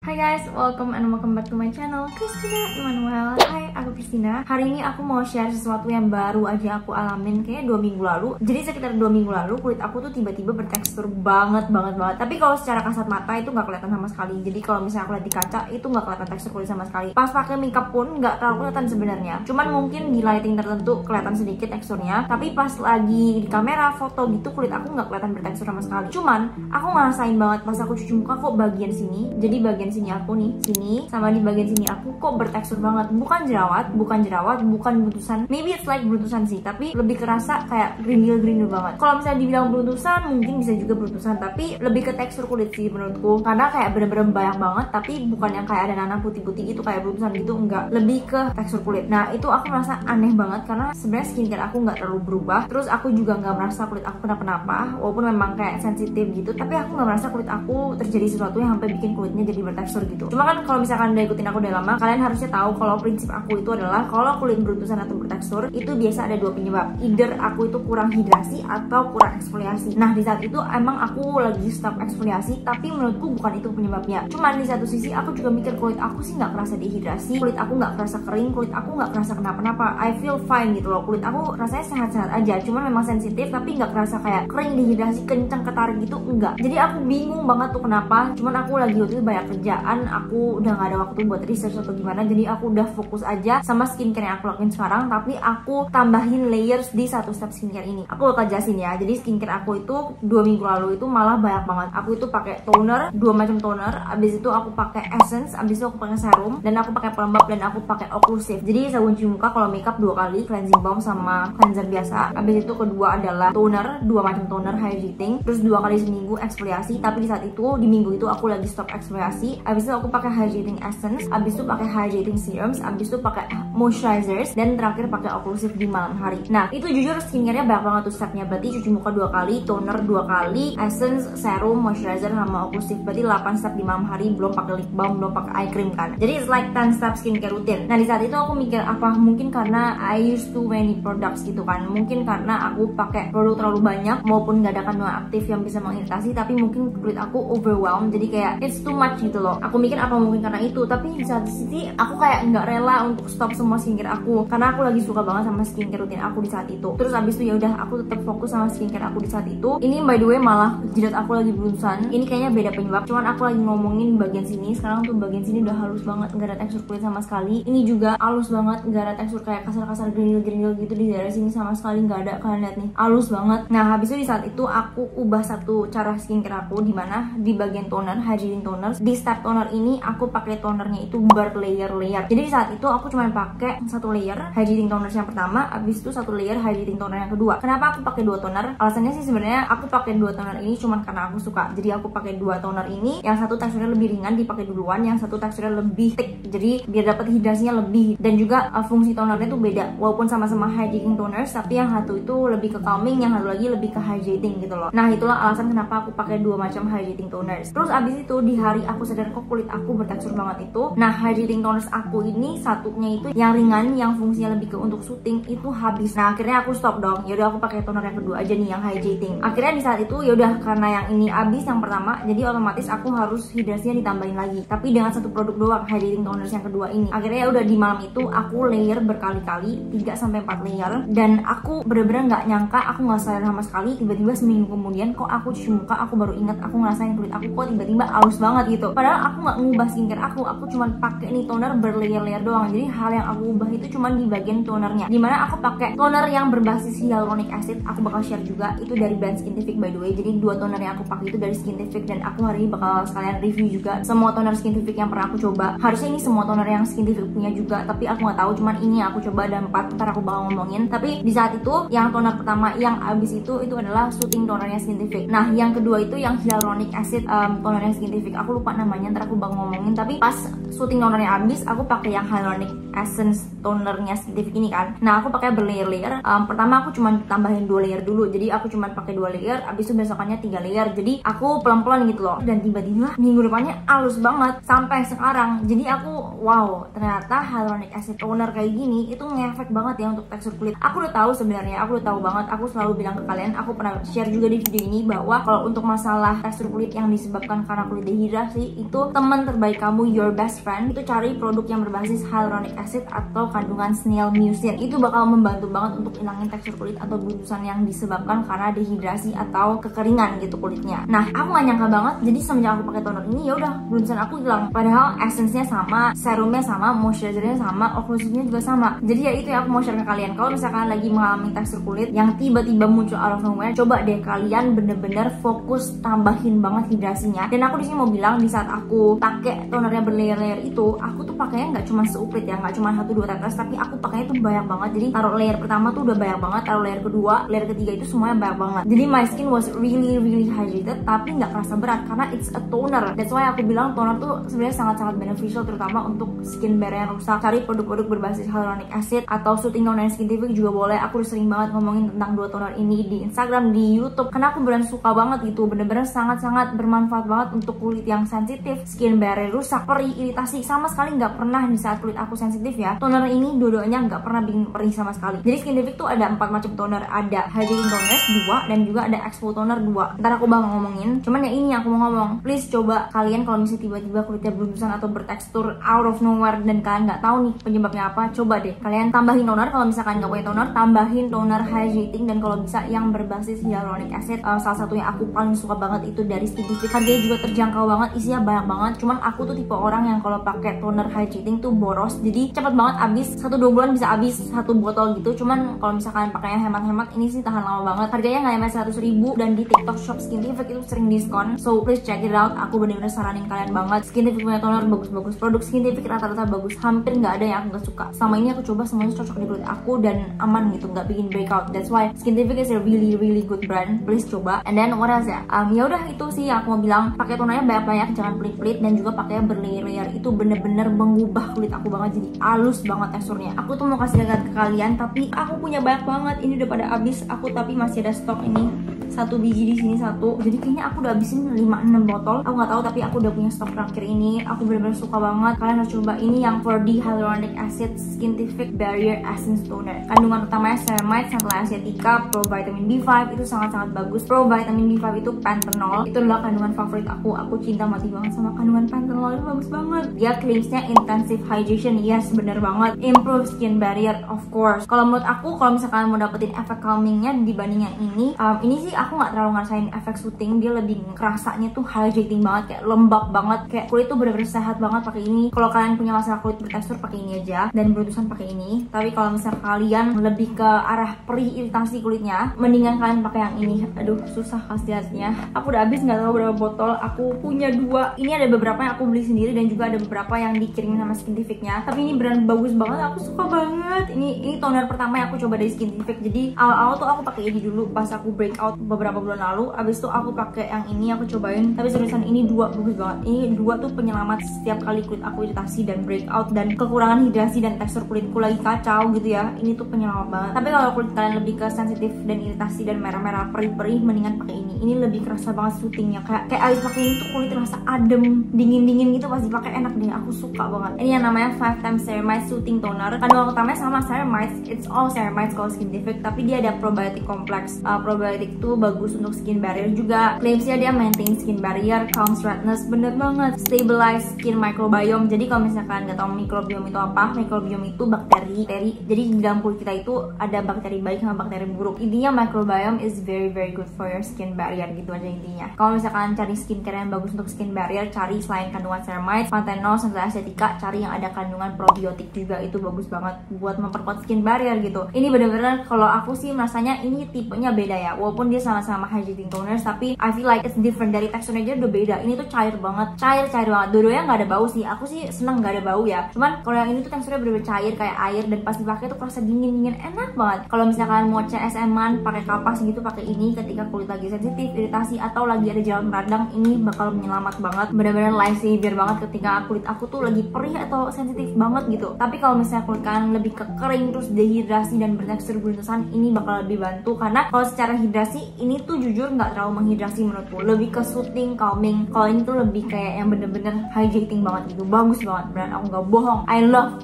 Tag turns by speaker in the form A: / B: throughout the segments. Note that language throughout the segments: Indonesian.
A: Hai guys, welcome back to my channel Christina Emmanuel. Hai, aku Christina. Hari ini aku mau share sesuatu yang baru aja aku alamin kayaknya 2 minggu lalu. Jadi sekitar 2 minggu lalu kulit aku tuh tiba-tiba bertekstur banget. Tapi kalau secara kasat mata itu nggak kelihatan sama sekali. Jadi kalau misalnya aku lihat di kaca itu nggak kelihatan tekstur kulit sama sekali. Pas pakai makeup pun nggak terlalu kelihatan sebenarnya. Cuman mungkin di lighting tertentu kelihatan sedikit teksturnya. Tapi pas lagi di kamera foto gitu kulit aku nggak kelihatan bertekstur sama sekali. Cuman aku ngerasain banget pas aku cuci muka kok bagian sini. Jadi bagian sini aku nih, sini sama di bagian sini aku kok bertekstur banget. Bukan jerawat, bukan bruntusan. Maybe it's like bruntusan sih, tapi lebih kerasa kayak grindil banget. Kalau misalnya dibilang bruntusan, mungkin bisa juga bruntusan, tapi lebih ke tekstur kulit sih menurutku. Karena kayak bener-bener banyak banget, tapi bukan yang kayak ada nanah putih-putih gitu kayak bruntusan gitu, enggak. Lebih ke tekstur kulit. Nah itu aku merasa aneh banget karena sebenarnya skincare aku nggak terlalu berubah. Terus aku juga nggak merasa kulit aku kenapa-napa, walaupun memang kayak sensitif gitu. Tapi aku nggak merasa kulit aku terjadi sesuatu yang sampai bikin kulitnya jadi bertekstur gitu. Cuma kan kalau misalkan udah ikutin aku udah lama, kalian harusnya tahu kalau prinsip aku itu adalah kalau kulit beruntusan atau bertekstur itu biasa ada 2 penyebab. Either aku itu kurang hidrasi atau kurang eksfoliasi. Nah di saat itu emang aku lagi stop eksfoliasi, tapi menurutku bukan itu penyebabnya. Cuman di satu sisi aku juga mikir kulit aku sih nggak kerasa dehidrasi, kulit aku nggak kerasa kering, kulit aku nggak kerasa kenapa-napa. I feel fine gitu loh, kulit aku rasanya sehat-sehat aja. Cuman memang sensitif tapi nggak kerasa kayak kering, dehidrasi, kenceng, ketarik gitu, enggak. Jadi aku bingung banget tuh kenapa. Cuman aku lagi waktu itu banyak kerjaan, aku udah gak ada waktu buat research atau gimana, jadi aku udah fokus aja sama skincare yang aku lakuin sekarang, tapi aku tambahin layers di satu step skincare ini. Aku bakal jelasin ya. Jadi skincare aku itu 2 minggu lalu itu malah banyak banget. Aku itu pakai toner, 2 macam toner, abis itu aku pakai essence, abis itu aku pakai serum, dan aku pakai pelembab, dan aku pakai occlusive. Jadi sabun cuci muka kalau makeup 2 kali, cleansing balm sama cleanser biasa. Abis itu kedua adalah toner, 2 macam toner hydrating, terus 2 kali seminggu eksfoliasi. Tapi di saat itu di minggu itu aku lagi stop eksfoliasi. Abis itu aku pakai hydrating essence, abis itu pakai hydrating serums, abis itu pakai moisturizers, dan terakhir pakai occlusive di malam hari. Nah itu jujur skincare-nya banyak banget tuh stepnya. Berarti cuci muka 2 kali, toner 2 kali, essence, serum, moisturizer, sama occlusive. Berarti 8 step di malam hari, belum pakai lip balm, belum pakai eye cream kan. Jadi it's like 10 step skincare rutin. Nah di saat itu aku mikir apa mungkin karena I use too many products gitu kan. Mungkin karena aku pakai produk terlalu banyak, maupun gak ada kandungan aktif yang bisa mengiritasi, tapi mungkin kulit aku overwhelmed, jadi kayak it's too much gitu loh. Aku mikir apa mungkin karena itu, tapi di satu sisi aku kayak nggak rela untuk stop semua skincare aku karena aku lagi suka banget sama skincare rutin aku di saat itu. Terus abis itu ya udah aku tetap fokus sama skincare aku di saat itu. Ini by the way malah jidat aku lagi beruntusan. Ini kayaknya beda penyebab, cuman aku lagi ngomongin bagian sini. Sekarang tuh bagian sini udah halus banget, nggak ada tekstur kulit sama sekali. Ini juga halus banget, nggak ada tekstur kayak kasar-kasar grindil gitu di daerah sini sama sekali nggak ada. Kalian lihat nih, halus banget. Nah habis itu di saat itu aku ubah satu cara skincare aku, dimana di bagian toner, hydrating toner, di step toner ini aku pakai tonernya itu berlayer-layer. Jadi di saat itu aku cuma pakai satu layer hydrating toner yang pertama, habis itu satu layer hydrating toner yang kedua. Kenapa aku pakai 2 toner? Alasannya sih sebenarnya aku pakai 2 toner ini cuma karena aku suka. Jadi aku pakai 2 toner ini, yang satu teksturnya lebih ringan dipakai duluan, yang satu teksturnya lebih thick. Jadi biar dapat hidrasinya lebih, dan juga fungsi tonernya tuh beda. Walaupun sama-sama hydrating toners, tapi yang satu itu lebih ke calming, yang satu lagi lebih ke hydrating gitu loh. Nah itulah alasan kenapa aku pakai 2 macam hydrating toners. Terus abis itu di hari aku sadar kok kulit aku bertekstur banget itu. Nah hydrating toners aku ini satunya itu yang ringan, yang fungsinya lebih ke untuk soothing, itu habis. Nah akhirnya aku stop dong. Yaudah aku pakai toner yang kedua aja nih, yang hydrating. Akhirnya di saat itu yaudah karena yang ini habis yang pertama, jadi otomatis aku harus hidrasinya ditambahin lagi. Tapi dengan satu produk doang, hydrating toners yang kedua ini. Akhirnya udah di malam itu aku layer berkali-kali, 3-4 layer, dan aku bener-bener nggak nyangka, aku nggak sadar sama sekali. Tiba-tiba seminggu kemudian kok aku cuci muka, aku baru ingat, aku ngerasain kulit aku kok tiba-tiba halus banget gitu. Padahal aku nggak ngubah skincare aku cuma pakai nih toner berlayer-layer doang. Jadi hal yang aku ubah itu cuma di bagian tonernya, dimana aku pakai toner yang berbasis hyaluronic acid. Aku bakal share juga itu dari brand Skintific by the way. Jadi 2 toner yang aku pakai itu dari Skintific, dan aku hari ini bakal sekalian review juga semua toner Skintific yang pernah aku coba. Harusnya ini semua toner yang Skintific punya juga, tapi aku nggak tahu. Cuman ini aku coba ada 4, ntar aku bakal ngomongin. Tapi di saat itu yang toner pertama yang abis itu adalah soothing tonernya Skintific. Nah yang kedua itu yang hyaluronic acid tonernya Skintific. Aku lupa namanya, ntar aku bakal ngomongin. Tapi pas soothing tonernya habis, aku pakai yang hyaluronic essence tonernya Skintific ini kan. Nah aku pakai berlayer-layer. Pertama aku cuma tambahin 2 layer dulu. Jadi aku cuma pakai 2 layer, abis itu besokannya 3 layer. Jadi aku pelan-pelan gitu loh. Dan tiba-tiba minggu depannya halus banget sampai sekarang. Jadi aku wow, ternyata hyaluronic acid toner kayak gini itu ngefek banget ya untuk tekstur kulit. Aku udah tahu sebenarnya, aku udah tahu banget. Aku selalu bilang ke kalian, aku pernah share juga di video ini bahwa kalau untuk masalah tekstur kulit yang disebabkan karena kulit dehidrasi itu itu teman terbaik kamu, your best friend, itu cari produk yang berbasis hyaluronic acid atau kandungan snail mucin. Itu bakal membantu banget untuk hilangin tekstur kulit atau beruntusan yang disebabkan karena dehidrasi atau kekeringan gitu kulitnya. Nah, aku gak nyangka banget, jadi semenjak aku pakai toner ini ya udah beruntusan aku hilang. Padahal essence-nya sama, serumnya sama, moisturizer-nya sama, occlusivnya juga sama. Jadi ya itu yang aku mau share ke kalian. Kalau misalkan lagi mengalami tekstur kulit yang tiba-tiba muncul out of nowhere, coba deh kalian bener-bener fokus tambahin banget hidrasinya. Dan aku di sini mau bilang, di saat aku pakai tonernya berlayer-layer itu, aku tuh pakainya nggak cuma seuprit ya, nggak cuma 1-2 tetes, tapi aku pakainya tuh banyak banget. Jadi taruh layer pertama tuh udah banyak banget, taruh layer kedua, layer ketiga itu semuanya banyak banget. Jadi my skin was really hydrated, tapi nggak kerasa berat karena it's a toner. That's why aku bilang toner tuh sebenarnya sangat-sangat beneficial, terutama untuk skin barrier yang rusak. Cari produk-produk berbasis hyaluronic acid atau soothing toner Skintific juga boleh. Aku udah sering banget ngomongin tentang 2 toner ini di Instagram, di YouTube, karena aku beneran suka banget gitu. Bener-bener sangat-sangat bermanfaat banget untuk kulit yang sensitif, skin barrier rusak, perih, iritasi. Sama sekali nggak pernah di saat kulit aku sensitif ya, toner ini dua-duanya nggak pernah bikin perih sama sekali. Jadi Skintific tuh ada 4 macam toner, ada hydrating toner 2 dan juga ada exfol toner 2. Ntar aku bakal ngomongin, cuman ya ini yang aku mau ngomong, please coba kalian kalau misalnya tiba-tiba kulitnya beruntusan atau bertekstur out of nowhere dan kalian nggak tahu nih penyebabnya apa, coba deh kalian tambahin toner. Kalau misalkan nggak punya toner, tambahin toner hydrating dan kalau bisa yang berbasis hyaluronic acid. Salah satu yang aku paling suka banget itu dari Skintific. Harganya juga terjangkau banget, isinya banyak banget. Cuman aku tuh tipe orang yang kalau pakai toner hydrating tuh boros, jadi cepet banget habis, 1-2 bulan bisa habis 1 botol gitu. Cuman kalau misalkan pakainya hemat-hemat, ini sih tahan lama banget. Harganya nggak nyampe 100.000 dan di TikTok shop Skintific itu sering diskon. So please check it out. Aku bener-bener saranin kalian banget. Skintific punya toner bagus-bagus. Produk Skintific rata-rata bagus. Hampir nggak ada yang aku nggak suka. Sama ini aku coba semuanya cocok di kulit aku dan aman gitu, nggak bikin breakout. That's why Skintific is a really good brand. Please coba. And then what else ya? Ya udah itu sih yang aku mau bilang. Pakai tonernya banyak-banyak, jangan pelit-pelit, dan juga pakai berlayer-layer. Itu bener-bener mengubah kulit aku banget, jadi halus banget teksturnya. Aku tuh mau kasih lihat ke kalian, tapi aku punya banyak banget. Ini udah pada habis aku, tapi masih ada stok ini. 1 biji di sini 1. Jadi kayaknya aku udah habisin 5-6 botol. Aku nggak tahu, tapi aku udah punya stok terakhir ini. Aku bener-bener suka banget. Kalian harus coba ini yang 4D hyaluronic acid Skintific barrier essence toner. Kandungan utamanya ceramide, Centella asiatica, pro vitamin B5 itu sangat-sangat bagus. Pro vitamin B5 itu panthenol. Itu adalah kandungan favorit aku. Aku cinta mati banget sama kandungan panthenol, itu bagus banget. Dia claimsnya intensive hydration. Yes, bener banget. Improve skin barrier, of course. Kalau menurut aku, kalau misalkan mau dapetin efek calmingnya dibanding yang ini sih aku nggak terlalu ngerasain efek soothing. Dia lebih kerasanya tuh hydrating banget, kayak lembab banget, kayak kulit tuh bener-bener sehat banget pakai ini. Kalau kalian punya masalah kulit bertekstur, pakai ini aja, dan beruntusan pakai ini. Tapi kalau misalnya kalian lebih ke arah perih, iritasi kulitnya, mendingan kalian pakai yang ini. Aduh, susah kasih lihatnya. Aku udah habis nggak tahu berapa botol. Aku punya 2. Ini ada beberapa yang aku beli sendiri dan juga ada beberapa yang dikirimin sama Skintificnya. Tapi ini brand bagus banget, aku suka banget. Ini toner pertama yang aku coba dari Skintific. Jadi awal-awal tuh aku pakai ini dulu pas aku breakout beberapa bulan lalu. Abis itu aku pakai yang ini, aku cobain. Tapi seriusan ini 2 bagus banget. Ini 2 tuh penyelamat setiap kali kulit aku iritasi dan breakout dan kekurangan hidrasi dan tekstur kulitku lagi kacau gitu ya. Ini tuh penyelamat banget. Tapi kalau kulit kalian lebih ke sensitif dan iritasi dan merah-merah perih-perih, mendingan pakai ini. Ini lebih kerasa banget soothingnya. Kayak abis pakai ini tuh kulit rasa adem, dingin-dingin gitu, pasti pakai enak deh. Aku suka banget. Ini yang namanya 5 times ceramide soothing toner. Kandungan utamanya sama ceramide. It's all ceramide kalau Skintific, tapi dia ada probiotic complex. Probiotic tuh bagus untuk skin barrier juga. Claimsnya dia maintain skin barrier, calms redness, bener banget. Stabilize skin microbiome. Jadi kalau misalkan nggak tahu microbiome itu apa, microbiome itu bakteri. Jadi di dalam kulit kita itu ada bakteri baik sama bakteri buruk. Intinya microbiome is very good for your skin barrier gitu aja intinya. Kalau misalkan cari skincare yang bagus untuk skin barrier, cari selain kandungan ceramide, panthenol, Centella asiatica, cari yang ada kandungan probiotik juga. Itu bagus banget buat memperkuat skin barrier gitu. Ini bener-bener kalau aku sih rasanya ini tipenya beda ya. Walaupun dia sama-sama hydrating toners, tapi I feel like it's different. Dari teksturnya aja udah beda. Ini tuh cair banget, cair banget. Dua-duanya nggak ada bau sih. Aku sih seneng nggak ada bau ya. Cuman kalau yang ini tuh teksturnya bener-bener cair kayak air, dan pas dipakai tuh kerasa dingin, enak banget. Kalau misalkan mau CSM-an pakai kapas gitu, pakai ini ketika kulit lagi sensitif, iritasi, atau lagi ada jalan radang, ini bakal menyelamat banget. Bener-bener life-saver banget ketika kulit aku tuh lagi perih atau sensitif banget gitu. Tapi kalau misalnya kulit kalian lebih ke kering, terus dehidrasi dan bertekstur beruntusan, ini bakal lebih bantu. Karena kalau secara hidrasi, ini tuh jujur nggak terlalu menghidrasi menurutku, lebih ke soothing, calming. Kalau ini tuh lebih kayak yang bener-bener hydrating banget gitu. Bagus banget, beneran aku nggak bohong. I love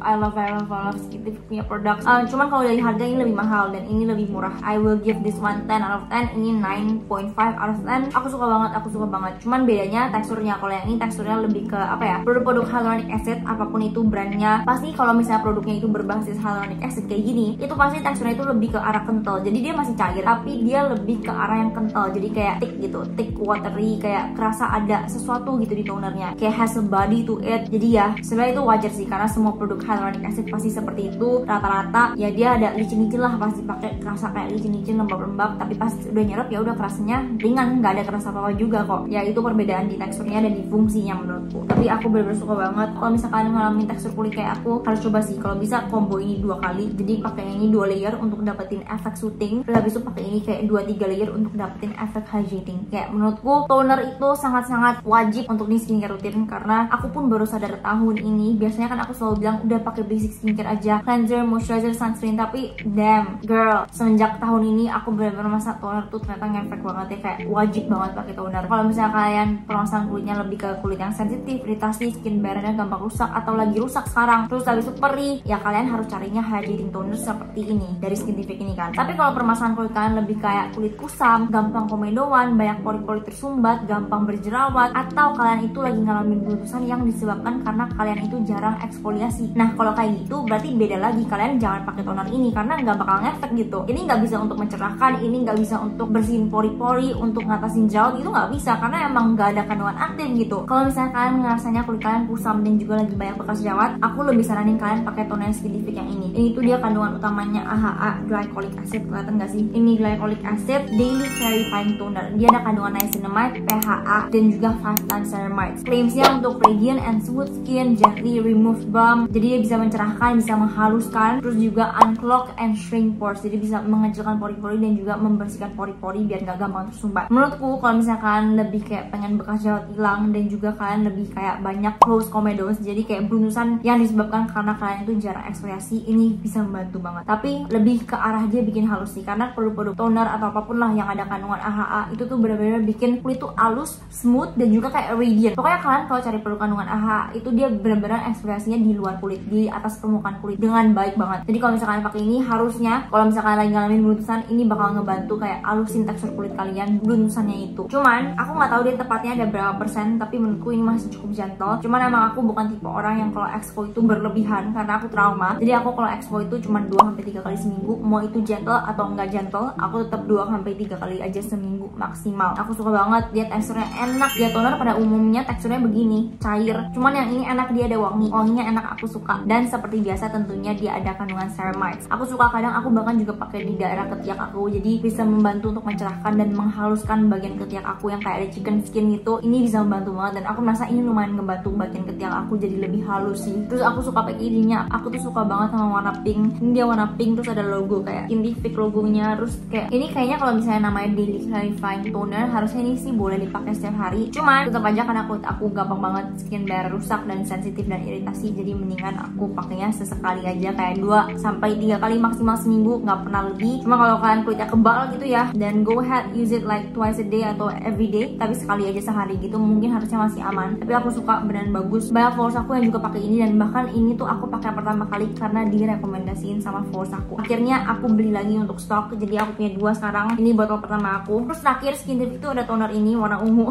A: Skintific punya produk. Cuman kalau dari harga ini lebih mahal dan ini lebih murah. I will give this one 10 out of 10. Ini 9.5 5 out of 10. Aku suka banget. Cuman bedanya teksturnya. Kalau yang ini teksturnya lebih ke apa ya, produk hyaluronic acid, apapun itu brandnya. Pasti kalau misalnya produknya itu berbasis hyaluronic acid kayak gini, itu pasti teksturnya itu lebih ke arah kental. Jadi dia masih cair, tapi dia lebih ke arah yang kental. Jadi kayak thick gitu, thick watery, kayak kerasa ada sesuatu gitu di tonernya, kayak has a body to it. Jadi ya sebenarnya itu wajar sih, karena semua produk hyaluronic acid pasti seperti itu. Rata-rata ya dia ada licin-licin lah, pasti pakai kerasa kayak licin-licin, lembab-lembab. Tapi pas udah nyerap ya udah kerasanya ringan, nggak ada kerasa apa-apa juga kok. Ya itu perbedaan di teksturnya dan di fungsinya menurutku. Tapi aku bener-bener suka banget. Kalau misalkan ngalamin tekstur kulit kayak aku, harus coba sih. Kalau bisa combo ini 2 kali. Jadi pakai ini 2 layer untuk dapetin efek soothing, terus habis itu pakai ini kayak 2-3 layer untuk dapetin efek hydrating. Kayak menurutku toner itu sangat-sangat wajib untuk di skincare rutin, karena aku pun baru sadar tahun ini. Biasanya kan aku selalu bilang udah pakai basic skincare aja, cleanser, moisturizer, sunscreen. Tapi damn girl, semenjak tahun ini aku benar-benar masa toner tuh ternyata ngefek banget ya, kayak wajib banget pakai toner. Kalau misalnya kalian permasalahan kulitnya lebih ke kulit yang sensitif, iritasi, skin barrier-nya gampang rusak atau lagi rusak sekarang, terus habis itu perih, ya kalian harus carinya hydrating toner seperti ini dari Skintific ini kan. Tapi kalau permasalahan kulit kalian lebih kayak kulit kusam, gampang komedoan, banyak pori-pori tersumbat, gampang berjerawat, atau kalian itu lagi ngalamin brunusan yang disebabkan karena kalian itu jarang eksfoliasi. Nah kalau kayak gitu berarti beda lagi, kalian jangan pakai toner ini karena nggak bakal ngefek gitu. Ini nggak bisa untuk mencerahkan, ini nggak bisa untuk bersihin pori-pori, untuk ngatasin jerawat, itu nggak bisa karena emang nggak ada kandungan aktif gitu. Kalau misalnya kalian ngerasanya kulit kalian kusam dan juga lagi banyak bekas jerawat, aku lebih saranin kalian pakai toner Skintific yang ini. Ini tuh dia kandungan utamanya AHA, glycolic acid, kelihatan nggak sih? Ini glycolic acid daily clarifying toner. Dia ada kandungan niacinamide, PHA, dan juga 5 times ceramide. Claimsnya untuk radiant and smooth skin, gently remove balm. Jadi dia bisa mencerahkan, bisa menghaluskan, terus juga unclog and shrink pores. Jadi bisa mengecilkan pori-pori dan juga membersihkan pori-pori biar nggak gampang tersumbat. Menurutku kalau misalkan lebih kayak pengen bekas jerawat hilang dan juga kalian lebih kayak banyak close comedones, jadi kayak brunusan yang disebabkan karena kalian itu jarang eksfoliasi, ini bisa membantu banget. Tapi lebih ke arah dia bikin halus sih, karena produk-produk toner atau apapun lah yang ada kandungan AHA itu tuh benar-benar bikin kulit tuh halus, smooth, dan juga kayak radiant. Pokoknya kalian kalau cari produk kandungan AHA itu dia benar-benar eksfoliasinya di luar kulit, di atas permukaan kulit dengan baik banget. Jadi kalau misalkan pakai ini, harusnya kalau misalkan lagi ngalamin brunusan, ini bakal ngebantu kayak halusin tekstur kulit kalian brunusannya itu. Cuman aku nggak tahu dia tepatnya ada berapa persen, tapi menurutku ini masih cukup gentle. Cuman emang aku bukan tipe orang yang kalau exfo itu berlebihan karena aku trauma. Jadi aku kalau exfo itu cuma 2-3 kali seminggu. Mau itu gentle atau enggak gentle, aku tetap 2-3 kali aja seminggu maksimal. Aku suka banget, dia teksturnya enak. Dia toner pada umumnya teksturnya begini, cair. Cuman yang ini enak, dia ada wanginya enak, aku suka. Dan seperti biasa tentunya dia ada kandungan ceramides. Aku suka, kadang aku bahkan juga pakai di daerah ketiak aku, jadi bisa membantu untuk mencerahkan dan menghaluskan bagian ketiak aku yang kayak ada chicken skin gitu. Ini bisa membantu banget dan aku merasa ini lumayan ngebantu bagian ketiak aku jadi lebih halus sih. Terus aku suka packagingnya, aku tuh suka banget sama warna pink. Ini dia warna pink, terus ada logo kayak Skintific logonya. Terus kayak ini kayaknya kalau misalnya namanya daily clarifying toner, harusnya ini sih boleh dipakai setiap hari. Cuman tetap aja karena kulit aku gampang banget skin barrier rusak dan sensitif dan iritasi, jadi mendingan aku pakainya sesekali aja, kayak 2-3 kali maksimal seminggu, nggak pernah lebih. Cuma kalau kalian kulitnya kebal gitu ya, dan go ahead use it like twice a day atau every day, tapi sekali aja sehari gitu mungkin harusnya masih aman. Tapi aku suka, beneran bagus. Banyak followers aku yang juga pakai ini, dan bahkan ini tuh aku pakai pertama kali karena direkomendasiin sama followers aku. Akhirnya aku beli lagi untuk stok, jadi aku punya 2 sekarang. Ini botol pertama aku. Terus terakhir Skintific itu ada toner ini warna ungu.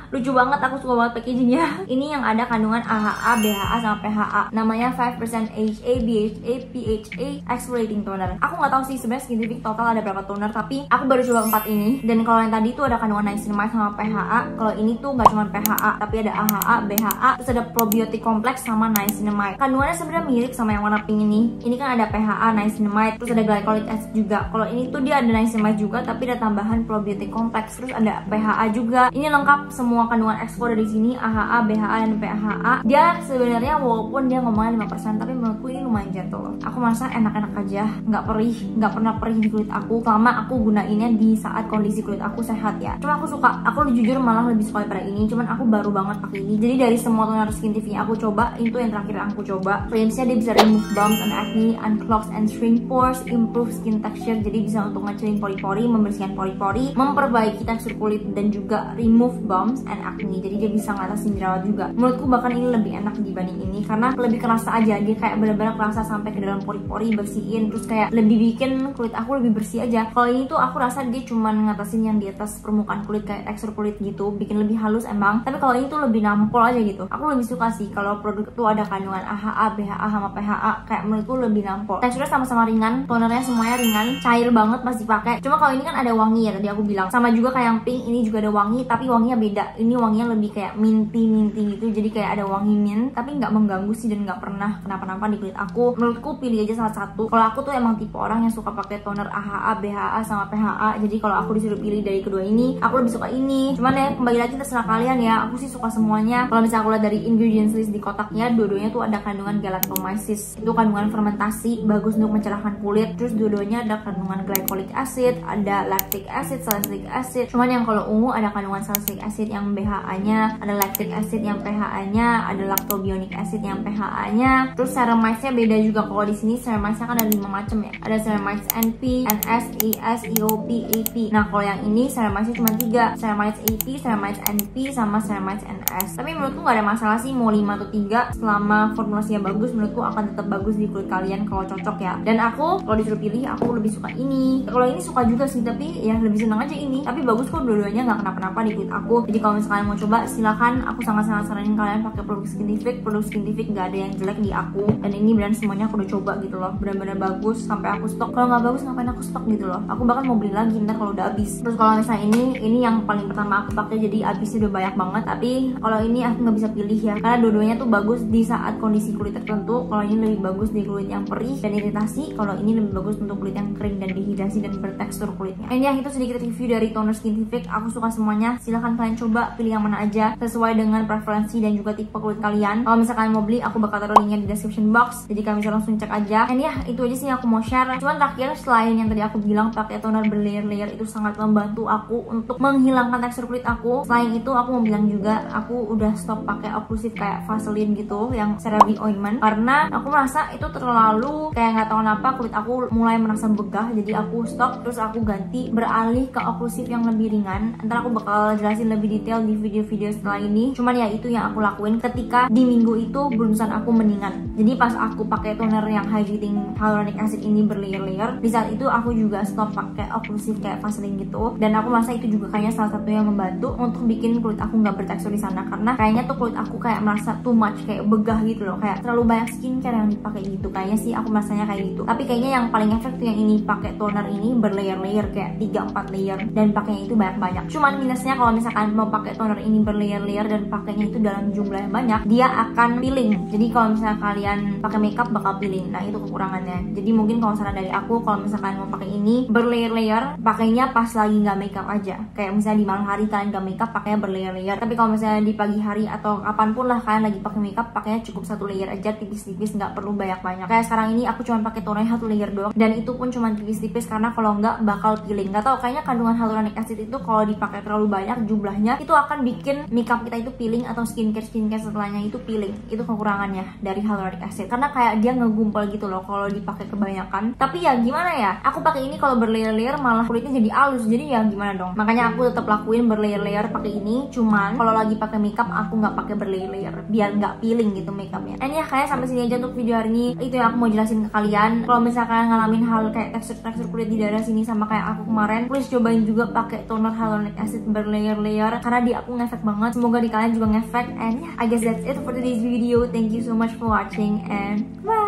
A: Lucu banget, aku suka banget packagingnya. Ini yang ada kandungan AHA, BHA, sama PHA. Namanya 5% AHA, BHA, PHA Exfoliating Toner. Aku nggak tahu sih sebenarnya Skintific total ada berapa toner, tapi aku baru coba 4 ini. Dan kalau yang tadi tuh ada kandungan niacinamide sama PHA. Kalau ini tuh nggak cuma PHA, tapi ada AHA, BHA, terus ada probiotic complex sama niacinamide. Kandungannya sebenarnya mirip sama yang warna pink ini. Ini kan ada PHA, niacinamide, terus ada glycolic acid juga. Kalau ini tuh dia ada niacinamide juga, tapi ada tambahan probiotic complex, terus ada PHA juga. Ini lengkap semua kandungan ekspor dari sini, AHA, BHA, dan PHA. Dia sebenarnya walaupun dia ngomongnya 5%, tapi menurutku ini lumayan gentle. Aku merasa enak-enak aja, nggak perih, nggak pernah perih di kulit aku selama aku gunainnya di saat kondisi kulit aku sehat ya. Cuma aku suka, aku jujur malah lebih suka daripada ini. Cuman aku baru banget pakai ini. Jadi dari semua toner Skintific yang aku coba, itu yang terakhir yang aku coba. Claimsnya dia bisa remove bumps and acne, unclogs and shrink pores, improve skin texture. Jadi bisa untuk ngecilin pori-pori, membersihkan pori-pori, memperbaiki tekstur kulit, dan juga remove bumps and acne, jadi dia bisa ngatasin jerawat juga. Menurutku bahkan ini lebih enak dibanding ini karena lebih kerasa aja, dia kayak benar-benar kerasa sampai ke dalam pori-pori, bersihin, terus kayak lebih bikin kulit aku lebih bersih aja. Kalau ini tuh aku rasa dia cuman ngatasin yang di atas permukaan kulit, kayak tekstur kulit gitu, bikin lebih halus emang. Tapi kalau ini tuh lebih nampol aja gitu. Aku lebih suka sih kalau produk itu ada kandungan AHA, BHA, sama PHA, kayak menurutku lebih nampol. Teksturnya sama-sama ringan, tonernya semuanya ringan, cair banget pas dipakai. Cuma kalau ini kan ada wangi ya, tadi aku bilang. Sama juga kayak yang pink, ini juga ada wangi, tapi wanginya beda. Ini wanginya lebih kayak minty gitu, jadi kayak ada wangi mint, tapi nggak mengganggu sih dan nggak pernah kenapa-napa di kulit aku. Menurutku pilih aja salah satu. Kalau aku tuh emang tipe orang yang suka pakai toner AHA, BHA, sama PHA. Jadi kalau aku disuruh pilih dari kedua ini, aku lebih suka ini. Cuman ya kembali lagi terserah kalian ya. Aku sih suka semuanya. Kalau misalnya aku lihat dari ingredients list di kotaknya, dua-duanya tuh ada kandungan galactomyces. Itu kandungan fermentasi, bagus untuk mencerahkan kulit. Terus dua-duanya ada kandungan glycolic acid, ada lactic acid, salicylic acid. Cuman yang kalau ungu ada kandungan salicylic acid yang BHA-nya, ada lactic acid yang PHA-nya, ada lactobionic acid yang PHA-nya. Terus ceramides-nya beda juga. Kalau di sini ceramides-nya kan ada 5 macam ya. Ada ceramides NP, NS, ES, EOP, AP. Nah, kalau yang ini ceramides-nya cuma 3. Ceramides AP, ceramides NP, sama ceramides NS. Tapi menurutku nggak ada masalah sih mau 5 atau 3. Selama formulasinya bagus, menurutku akan tetap bagus di kulit kalian kalau cocok ya. Dan aku kalau disuruh pilih, aku lebih suka ini. Kalau ini suka juga sih, tapi ya lebih senang aja ini. Tapi bagus kok dua-duanya, nggak kenapa-napa di kulit aku. Jadi kalau misalnya mau coba, silahkan. Aku sangat-sangat saranin kalian pakai produk Skintific. Produk Skintific nggak ada yang jelek di aku. Dan ini brand semuanya aku udah coba gitu loh, benar-benar bagus sampai aku stok. Kalau nggak bagus ngapain aku stok gitu loh. Aku bahkan mau beli lagi ntar kalau udah habis. Terus kalau misalnya ini yang paling pertama aku pakai, jadi habisnya udah banyak banget. Tapi kalau ini aku nggak bisa pilih ya, karena dua-duanya tuh bagus di saat kondisi kulit tertentu. Kalau ini lebih bagus di kulit yang perih dan iritasi, kalau ini lebih bagus untuk kulit yang kering dan dehidrasi dan bertekstur kulitnya. Ini yang itu sedikit review dari toner Skintific. Aku suka semuanya, silahkan kalian coba pilih yang mana aja sesuai dengan preferensi dan juga tipe kulit kalian. Kalau misalkan kalian mau beli, aku bakal taruh linknya di description box, jadi kalian bisa langsung cek aja. Dan ya itu aja sih yang aku mau share. Cuman terakhir, selain yang tadi aku bilang pakai toner berlayer-layer itu sangat membantu aku untuk menghilangkan tekstur kulit aku. Selain itu aku mau bilang juga aku udah stop pakai occlusive kayak Vaseline gitu, yang CeraVe ointment, karena aku merasa itu terlalu kayak nggak tahu kenapa kulit aku mulai merasa begah. Jadi aku stop, terus aku ganti beralih ke occlusive yang lebih ringan. Ntar aku bakal jelasin lebih detail di video-video setelah ini. Cuman ya itu yang aku lakuin ketika di minggu itu berurusan aku mendingan. Jadi pas aku pakai toner yang hydrating hyaluronic acid ini berlayer-layer, di saat itu aku juga stop pakai occlusive kayak Vaseline gitu. Dan aku merasa itu juga kayaknya salah satu yang membantu untuk bikin kulit aku nggak bertekstur di sana, karena kayaknya tuh kulit aku kayak merasa too much, kayak begah gitu loh, kayak terlalu banyak skincare yang dipakai gitu. Kayaknya sih aku merasanya kayak gitu. Tapi kayaknya yang paling efektif yang ini, pakai toner ini berlayer-layer kayak 3-4 layer dan pakainya itu banyak-banyak. Cuman minusnya kalau misalkan mau pakai toner ini berlayer-layer dan pakainya itu dalam jumlah yang banyak, dia akan peeling. Jadi kalau misalnya kalian pakai makeup bakal peeling. Nah, itu kekurangannya. Jadi mungkin kalau saran dari aku, kalau misalkan mau pakai ini berlayer-layer, pakainya pas lagi nggak makeup aja. Kayak misalnya di malam hari kalian nggak makeup, pakainya berlayer-layer. Tapi kalau misalnya di pagi hari atau kapanpun lah kalian lagi pakai makeup, pakainya cukup 1 layer aja, tipis-tipis, nggak perlu banyak-banyak. Kayak sekarang ini aku cuma pakai toner 1 layer doang, dan itu pun cuma tipis-tipis karena kalau nggak bakal peeling. Nggak tahu, kayaknya kandungan hyaluronic acid itu kalau dipakai terlalu banyak jumlahnya, itu akan bikin makeup kita itu peeling atau skincare setelahnya itu peeling. Itu kekurangannya dari hyaluronic acid, karena kayak dia ngegumpal gitu loh kalau dipakai kebanyakan. Tapi ya gimana ya, aku pakai ini kalau berlayer-layer malah kulitnya jadi halus. Jadi ya gimana dong, makanya aku tetap lakuin berlayer-layer pakai ini. Cuman kalau lagi pakai makeup aku nggak pakai berlayer-layer biar nggak peeling gitu makeupnya. Dan ya kayak sampai sini aja untuk video hari ini. Itu yang aku mau jelasin ke kalian. Kalau misalkan ngalamin hal kayak tekstur kulit di daerah sini sama kayak aku kemarin, please cobain juga pakai toner hyaluronic acid berlayer-layer, karena di aku ngefek banget. Semoga di kalian juga ngefek. And yeah, I guess that's it for today's video. Thank you so much for watching and bye.